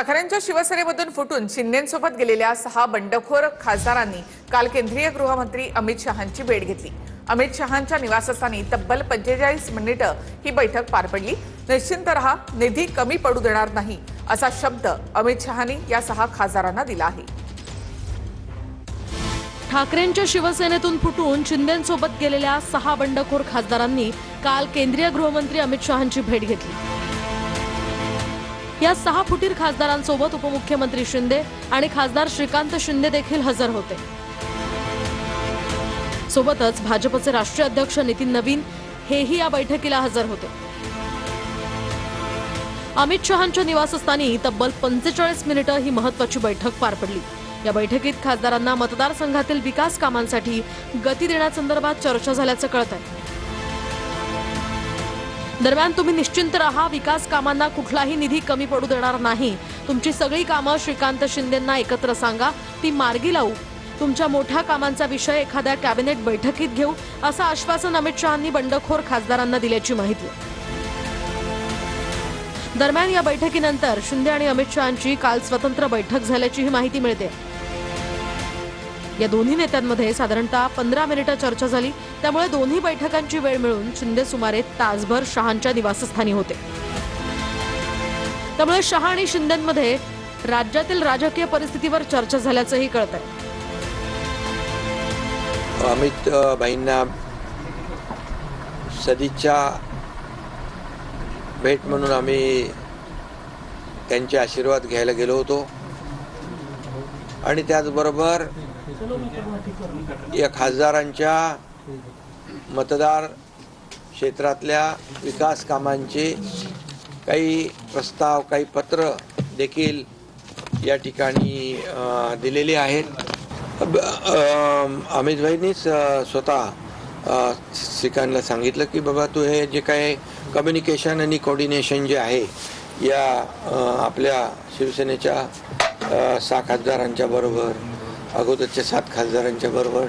ठाकरेंच्या शिवसेनेमधून फुटून शिंदेंसोबत गेलेल्या 6 बंडखोर खासदारांनी काल केंद्रीय गृहमंत्री अमित शहांची भेट घेतली। अमित शहांच्या निवासस्थानी तब्बल 45 मिनिटं ही बैठक पार पडली। निश्चिंत रहा, निधी कमी पडू देणार नाही असा शब्द अमित शहांनी या 6 खासदारांना दिला आहे। ठाकरेंच्या शिवसेनेतून फुटून शिंदेंसोबत गेलेल्या 6 बंडखोर खासदारांनी काल केंद्रीय गृहमंत्री अमित शहांची भेट घेतली। या 6 फुटीर खासदारांसोबत उपमुख्यमंत्री शिंदे आणि खासदार श्रीकांत शिंदे देखील हजर होते। सोबतच भाजपचे राष्ट्रीय अध्यक्ष नितीन नवीन हेही या बैठकीला हजर होते। अमित शहांच्या निवासस्थानी तब्बल 45 मिनिटं ही महत्त्वाची बैठक पार पडली। या बैठकीत खासदारांना मतदारसंघातील विकास कामांसाठी गती देण्यासंदर्भात चर्चा झाल्याचं कळत आहे। दरम्यान तुम्ही निश्चिंत रहा, विकास कामांना कुठलाही निधी कमी पडू देणार नाही। तुमची सगळी कामं श्रीकांत शिंदेंना एकत्र सांगा, ती मार्गी लावू। तुमच्या मोठ्या कामांचा विषय एखाद्या कॅबिनेट बैठकीत घेऊ असं आश्वासन अमित शहांनी बंडखोर खासदारांना दिल्याची माहिती आहे। दरम्यान या बैठकीनंतर शिंदे आणि अमित शहांची काल स्वतंत्र बैठक झाल्याची ही माहिती मिळते। या दोन्ही नेत्यांमध्ये साधारणतः 15 मिनिटं चर्चा झाली। त्यामुळे दोन्ही बैठकांची वेळ मिळून शिंदे सुमारे तासभर शहांच्या निवासस्थानी होते। त्यामुळे शहा आणि शिंदेंमध्ये राज्यातील राजकीय परिस्थितीवर चर्चा झाल्याचंही कळत आहे। अमित भाईंना सदिच्छा भेट म्हणून आम्ही त्यांचे आशीर्वाद घ्यायला गेलो होतो आणि त्याचबरोबर या खासदारांच्या मतदार क्षेत्रातल्या विकास कामांचे काही प्रस्ताव, काही पत्र देखील या ठिकाणी दिलेले आहेत। अमित भाईंनीच स्वतः श्रीकांतला सांगितलं की बाबा तू हे जे काय कम्युनिकेशन आणि कोऑर्डिनेशन जे आहे या आपल्या शिवसेनेच्या 6 खासदारांच्या बरोबर, अगोदरच्या 7 खासदारांच्या बरोबर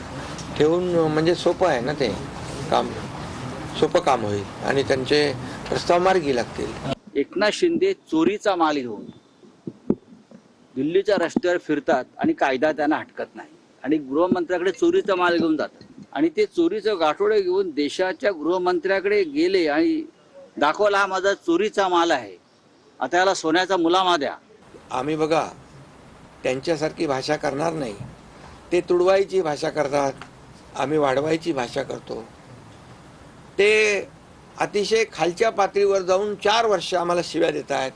ठेवून म्हणजे सोपं आहे ना, ते काम सोपं काम होईल आणि त्यांचे प्रस्ताव मार्गी लागतील। एकनाथ शिंदे चोरीचा माल घेऊन दिल्लीच्या रस्त्यावर फिरतात आणि कायदा त्यांना हटकत नाही आणि गृहमंत्र्याकडे चोरीचा माल घेऊन जातात आणि ते चोरीचं गाठोडे घेऊन देशाच्या गृहमंत्र्याकडे गेले आणि दाखवला हा माझा चोरीचा माल आहे, आता याला सोन्याचा मुलामा द्या। आम्ही बघा त्यांच्यासारखी भाषा करणार नाही। ते तुडवायची भाषा करतात, आम्ही वाढवायची भाषा करतो। ते अतिशय खालच्या पातळीवर जाऊन 4 वर्ष आम्हाला शिव्या देत आहेत,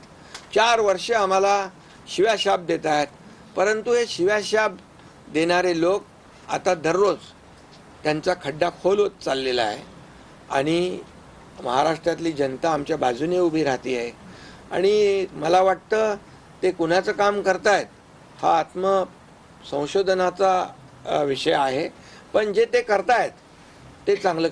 4 वर्ष आम्हाला शिव्याशाप देत आहेत। परंतु हे शिव्याशाप देणारे लोक आता दररोज त्यांचा खड्डा खोल होत चाललेला आहे आणि महाराष्ट्रातली जनता आमच्या बाजूने उभी राहते आहे आणि मला वाटतं ते कुणाचं काम करतायत हा आत्मसंशोधनाचा विषय आहे, पण जे ते करतायत ते चांगलं